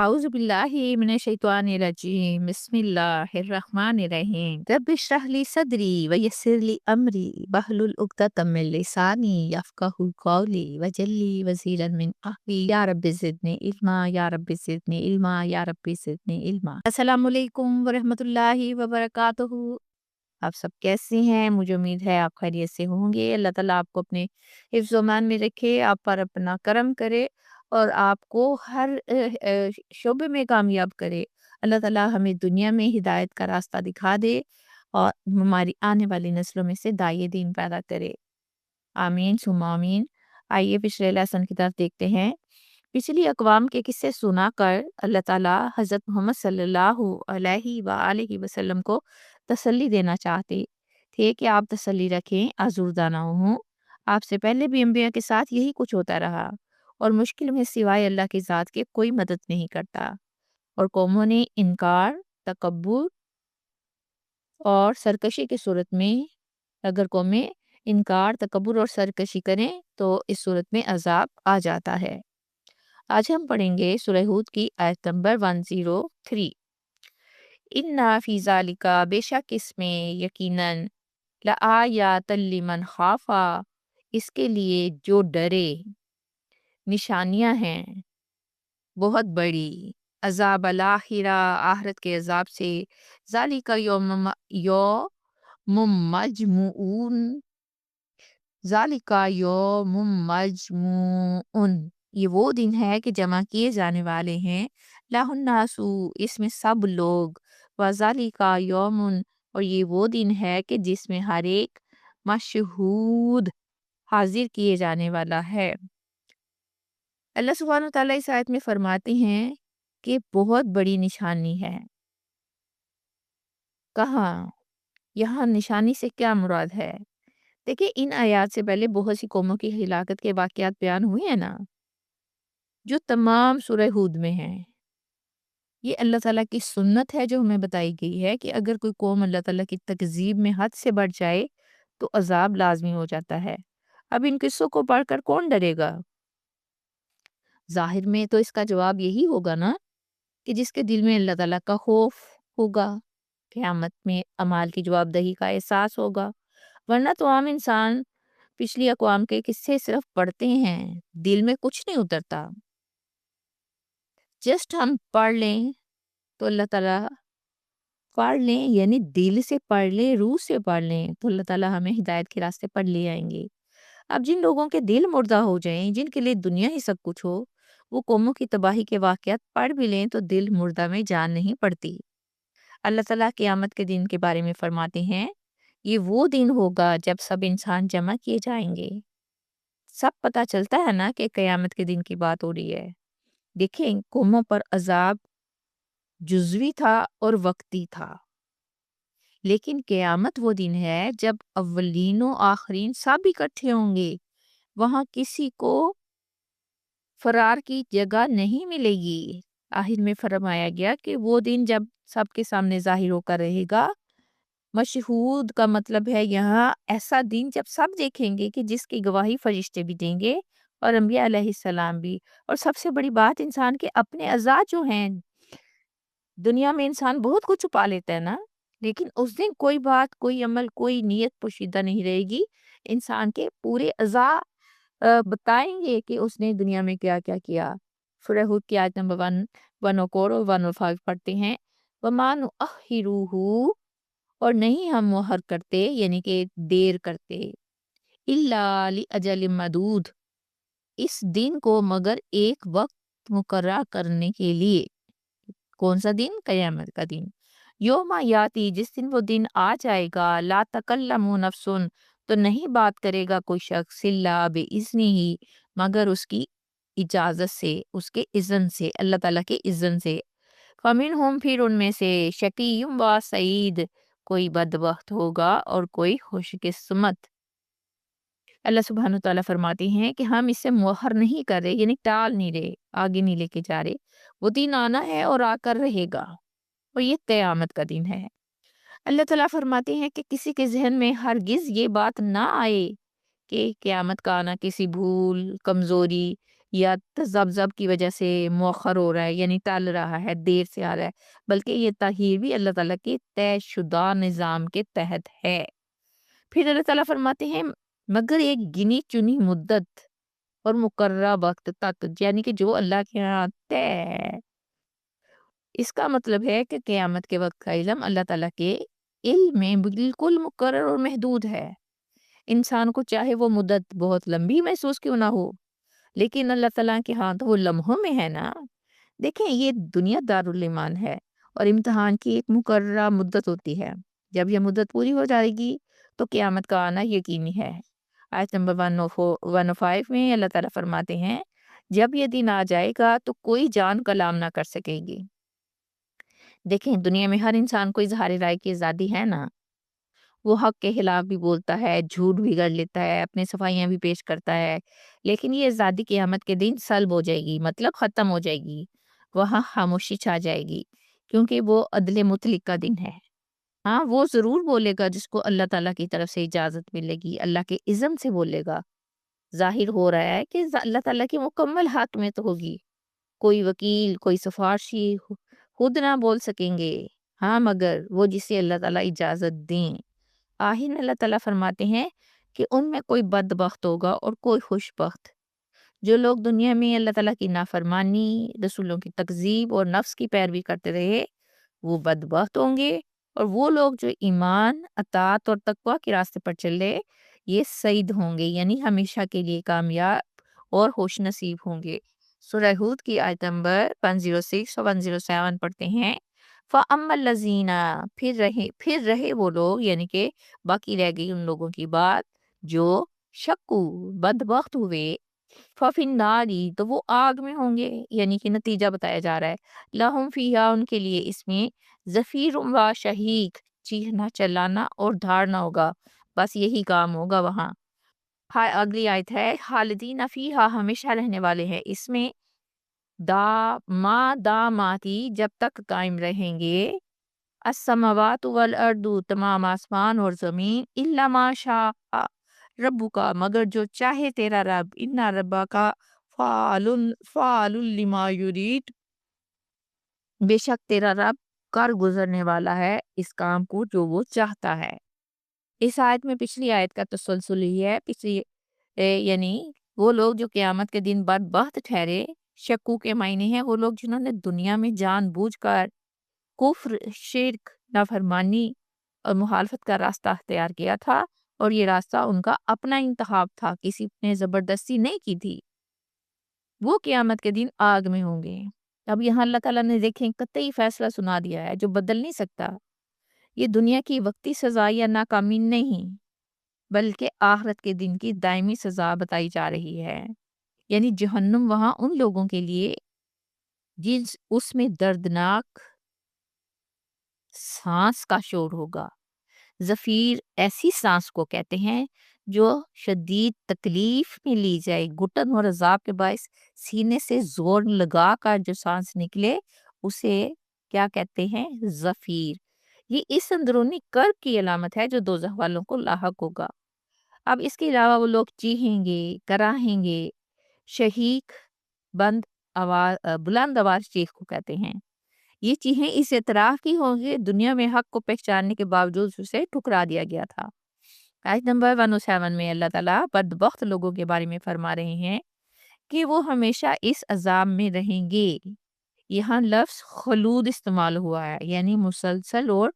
أعوذ بالله من الشيطان الرجيم بسم الله الرحمن الرحيم رب اشرح لي صدري ويسر لي أمري واحلل عقدة من لساني يفقهوا قولي واجعل لي وزيرا من أهلي يا رب زدني علما يا رب زدني علما يا رب زدني علما السلام علیکم ورحمۃ اللہ وبرکاتہ۔ آپ سب کیسے ہیں؟ مجھے امید ہے آپ خیریت سے ہوں گے۔ اللہ تعالیٰ آپ کو اپنے حفظ و امان میں رکھے، آپ پر اپنا کرم کرے اور آپ کو ہر شعبے میں کامیاب کرے۔ اللہ تعالیٰ ہمیں دنیا میں ہدایت کا راستہ دکھا دے اور ہماری آنے والی نسلوں میں سے داعیے دین پیدا کرے۔ آمین ثم آمین۔ آئیے پچھلے لیسن کی طرف دیکھتے ہیں۔ پچھلی اقوام کے قصے سنا کر اللہ تعالیٰ حضرت محمد صلی اللہ علیہ وآلہ وسلم کو تسلی دینا چاہتے تھے کہ آپ تسلی رکھیں، آزردہ نہ ہوں۔ آپ سے پہلے بھی انبیاء کے ساتھ یہی کچھ ہوتا رہا اور مشکل میں سوائے اللہ کی ذات کے کوئی مدد نہیں کرتا، اور قوموں نے انکار، تکبر اور سرکشی کی صورت میں اگر قومیں انکار، تکبر اور سرکشی کریں تو اس صورت میں عذاب آ جاتا ہے۔ آج ہم پڑھیں گے سورہ ہود کی آیت نمبر 103۔ اِنَّ فِي ذَلِكَ، بے شک اس میں یقیناً، لَآیَاتًا لِمَنْ خَافَ، اس کے لیے جو ڈرے، نشانیاں ہیں بہت بڑی، عذاب الآخرہ، آخرت کے عذاب سے، ذَلِكَ یوم مجموعون، ذَلِكَ یوم مجموعون، یہ وہ دن ہے کہ جمع کیے جانے والے ہیں، لَهُ النَّاسُ، اس میں سب لوگ، وَذَلِكَ یوم، اور یہ وہ دن ہے کہ جس میں ہر ایک مشہود، حاضر کیے جانے والا ہے۔ اللہ سبحانہ وتعالیٰ اس آیت میں فرماتے ہیں کہ بہت بڑی نشانی ہے۔ کہاں؟ یہاں نشانی سے کیا مراد ہے؟ دیکھیں، ان آیات سے پہلے بہت سی قوموں کی ہلاکت کے واقعات بیان ہوئے ہیں نا، جو تمام سورہ ہود میں ہیں۔ یہ اللہ تعالیٰ کی سنت ہے جو ہمیں بتائی گئی ہے کہ اگر کوئی قوم اللہ تعالیٰ کی تکذیب میں حد سے بڑھ جائے تو عذاب لازمی ہو جاتا ہے۔ اب ان قصوں کو پڑھ کر کون ڈرے گا؟ ظاہر میں تو اس کا جواب یہی ہوگا نا کہ جس کے دل میں اللہ تعالیٰ کا خوف ہوگا، قیامت میں اعمال کی جواب دہی کا احساس ہوگا، ورنہ تو عام انسان پچھلی اقوام کے قصے صرف پڑھتے ہیں، دل میں کچھ نہیں اترتا۔ جسٹ ہم پڑھ لیں تو اللہ تعالیٰ، پڑھ لیں یعنی دل سے پڑھ لیں، روح سے پڑھ لیں تو اللہ تعالیٰ ہمیں ہدایت کے راستے پر لے آئیں گے۔ اب جن لوگوں کے دل مردہ ہو جائیں، جن کے لیے دنیا ہی سب کچھ ہو، وہ قوموں کی تباہی کے واقعات پڑھ بھی لیں تو دل مردہ میں جان نہیں پڑتی۔ اللہ تعالیٰ قیامت کے دن کے بارے میں فرماتے ہیں، یہ وہ دن ہوگا جب سب انسان جمع کیے جائیں گے۔ سب پتہ چلتا ہے نا کہ قیامت کے دن کی بات ہو رہی ہے۔ دیکھیں، قوموں پر عذاب جزوی تھا اور وقتی تھا، لیکن قیامت وہ دن ہے جب اولین و آخرین سب اکٹھے ہوں گے۔ وہاں کسی کو فرار کی جگہ نہیں ملے گی۔ آخر میں فرمایا گیا کہ وہ دن جب سب کے سامنے ظاہر ہو کر رہے گا۔ مشہود کا مطلب ہے یہاں ایسا دن جب سب دیکھیں گے کہ جس کی گواہی فرشتے بھی دیں گے اور انبیاء علیہ السلام بھی، اور سب سے بڑی بات انسان کے اپنے اعضاء جو ہیں۔ دنیا میں انسان بہت کچھ چھپا لیتا ہے نا، لیکن اس دن کوئی بات، کوئی عمل، کوئی نیت پوشیدہ نہیں رہے گی۔ انسان کے پورے اعضاء بتائیں گے کہ اس نے دنیا میں کیا کیا کیا۔ سورہ ہود کی آیت نمبر 104 اور 105 پڑھتے ہیں، وَمَا نُؤَخِّرُهُ، اور نہیں ہم مؤخر کرتے یعنی کہ دیر کرتے، إِلَّا لِأَجَلٍ مَّعْدُودٍ، اس دن کو مگر ایک وقت مقررہ کرنے کے لیے۔ کون سا دن؟ قیامت کا دن۔ یوم یاتی، جس دن وہ دن آ جائے گا، لا تکلم نفس، تو نہیں بات کرے گا کوئی شخص، الا باذنہ، مگر اس کی اجازت سے، اس کے اذن سے، اللہ تعالیٰ کے اذن سے۔ فمنہم، پھر ان میں سے، شقی و سعید، کوئی بدبخت ہوگا اور کوئی خوش قسمت۔ اللہ سبحانہ تعالیٰ فرماتے ہیں کہ ہم اسے مؤخر نہیں کر رہے، یعنی ٹال نہیں رہے، آگے نہیں لے کے جا رہے۔ وہ دن آنا ہے اور آ کر رہے گا، اور یہ قیامت کا دن ہے۔ اللہ تعالیٰ فرماتے ہیں کہ کسی کے ذہن میں ہرگز یہ بات نہ آئے کہ قیامت کا آنا کسی بھول، کمزوری یا تذبذب کی وجہ سے مؤخر ہو رہا ہے، یعنی ٹل رہا ہے، دیر سے آ رہا ہے، بلکہ یہ تاخیر بھی اللہ تعالیٰ کے طے شدہ نظام کے تحت ہے۔ پھر اللہ تعالیٰ فرماتے ہیں مگر ایک گنی چنی مدت اور مقررہ وقت تک، یعنی کہ جو اللہ کے ہاں طے ہے۔ اس کا مطلب ہے کہ قیامت کے وقت کا علم اللہ تعالیٰ کے علم میں بالکل مقرر اور محدود ہے۔ انسان کو چاہے وہ مدت بہت لمبی محسوس کیوں نہ ہو، لیکن اللہ تعالیٰ کے ہاں تو وہ لمحوں میں ہے نا۔ دیکھیں یہ دنیا دارالایمان ہے اور امتحان کی ایک مقررہ مدت ہوتی ہے۔ جب یہ مدت پوری ہو جائے گی تو قیامت کا آنا یقینی ہے۔ آیت نمبر 105 میں اللہ تعالیٰ فرماتے ہیں جب یہ دن آ جائے گا تو کوئی جان کلام نہ کر سکے گی۔ دیکھیں دنیا میں ہر انسان کو اظہار رائے کی آزادی ہے نا، وہ حق کے خلاف بھی بولتا ہے، جھوٹ بھی کر لیتا ہے، اپنے صفائیاں بھی پیش کرتا ہے، لیکن یہ آزادی قیامت کے دن سلب ہو جائے گی، مطلب ختم ہو جائے گی، وہاں خاموشی چھا جائے گی، کیونکہ وہ عدل مطلق کا دن ہے۔ ہاں وہ ضرور بولے گا جس کو اللہ تعالیٰ کی طرف سے اجازت ملے گی، اللہ کے اذن سے بولے گا۔ ظاہر ہو رہا ہے کہ اللہ تعالیٰ کی مکمل حاکمیت ہوگی، کوئی وکیل کوئی سفارشی خود نہ بول سکیں گے، ہاں مگر وہ جسے اللہ تعالیٰ اجازت دیں۔ آخر اللہ تعالیٰ فرماتے ہیں کہ ان میں کوئی بدبخت ہوگا اور کوئی خوش بخت۔ جو لوگ دنیا میں اللہ تعالیٰ کی نافرمانی، رسولوں کی تکذیب اور نفس کی پیروی کرتے رہے وہ بدبخت ہوں گے، اور وہ لوگ جو ایمان، اطاعت اور تقوی کے راستے پر چلے یہ سعید ہوں گے، یعنی ہمیشہ کے لیے کامیاب اور خوش نصیب ہوں گے۔ سورہ ہود کی آیت نمبر 106 اور 107 پڑھتے ہیں فَأَمَّا الَّذِينَ پھر رہے وہ لوگ، یعنی کہ باقی رہ گئی ان لوگوں کی بات جو شکو بدبخت ہوئے، فَفِي النَّارِ تو وہ آگ میں ہوں گے، یعنی کہ نتیجہ بتایا جا رہا ہے لَهُمْ فِيهَا ان کے لیے اس میں زفیر و شہیق، چیخنا چلانا اور دھاڑنا ہوگا، بس یہی کام ہوگا وہاں۔ اگلی آیت ہے خالدین فیہا ہمیشہ رہنے والے ہیں اس میں، داماتی جب تک قائم رہیں گے، السماوات والارض تمام آسمان اور زمین، الا ما شاء ربک مگر جو چاہے تیرا رب، ان ربک فعال لما یرید بے شک تیرا رب کر گزرنے والا ہے اس کام کو جو وہ چاہتا ہے۔ اس آیت میں پچھلی آیت کا تسلسل ہی ہے، یعنی وہ لوگ جو قیامت کے دن بدبخت ٹھہرے، شکو کے معنی ہیں وہ لوگ جنہوں نے دنیا میں جان بوجھ کر کفر، شرک، نافرمانی اور مخالفت کا راستہ اختیار کیا تھا، اور یہ راستہ ان کا اپنا انتخاب تھا، کسی نے زبردستی نہیں کی تھی، وہ قیامت کے دن آگ میں ہوں گے۔ اب یہاں اللہ تعالیٰ نے دیکھیں قطعی فیصلہ سنا دیا ہے جو بدل نہیں سکتا۔ یہ دنیا کی وقتی سزا یا ناکامی نہیں، بلکہ آخرت کے دن کی دائمی سزا بتائی جا رہی ہے، یعنی جہنم وہاں ان لوگوں کے لیے جس اس میں دردناک سانس کا شور ہوگا۔ زفیر ایسی سانس کو کہتے ہیں جو شدید تکلیف میں لی جائے، گھٹن اور عذاب کے باعث سینے سے زور لگا کر جو سانس نکلے اسے کیا کہتے ہیں؟ زفیر۔ یہ اس اندرونی کرب کی علامت ہے جو دوزخ والوں کو لاحق ہوگا۔ اب اس کے علاوہ وہ لوگ چیخیں گے، کراہیں گے، شہیق بلند آواز چیخ کو کہتے ہیں۔ یہ چیخیں اس اعتراف کی ہوں گے دنیا میں حق کو پہچاننے کے باوجود اسے ٹھکرا دیا گیا تھا۔ آیت نمبر 107 میں اللہ تعالیٰ بدبخت لوگوں کے بارے میں فرما رہے ہیں کہ وہ ہمیشہ اس عذاب میں رہیں گے۔ یہاں لفظ خلود استعمال ہوا ہے، یعنی مسلسل اور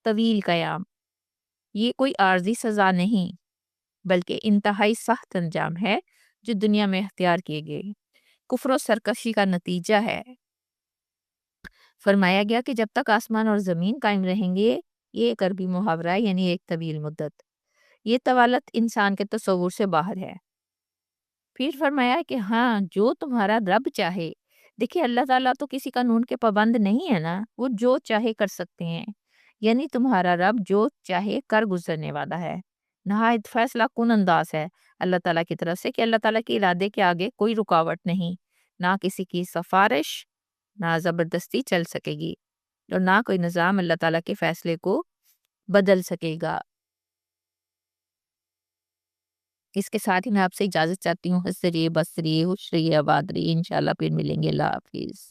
طویل قیام۔ یہ کوئی عارضی سزا نہیں بلکہ انتہائی سخت انجام ہے جو دنیا میں اختیار کیے گئے کفر و سرکشی کا نتیجہ ہے۔ فرمایا گیا کہ جب تک آسمان اور زمین قائم رہیں گے، یہ ایک عربی محاورہ ہے، یعنی ایک طویل مدت۔ یہ طوالت انسان کے تصور سے باہر ہے۔ پھر فرمایا کہ ہاں جو تمہارا رب چاہے، دیکھیں اللہ تعالیٰ تو کسی قانون کے پابند نہیں ہے نا، وہ جو چاہے کر سکتے ہیں، یعنی تمہارا رب جو چاہے کر گزرنے والا ہے۔ نہایت فیصلہ کن انداز ہے اللہ تعالیٰ کی طرف سے کہ اللہ تعالیٰ کے ارادے کے آگے کوئی رکاوٹ نہیں، نہ کسی کی سفارش، نہ زبردستی چل سکے گی، اور نہ کوئی نظام اللہ تعالیٰ کے فیصلے کو بدل سکے گا۔ اس کے ساتھ ہی میں آپ سے اجازت چاہتی ہوں، ہنستے رہیے، بستے رہیے، خوش رہیے، آباد رہیے، انشاءاللہ پھر ملیں گے، اللہ حافظ۔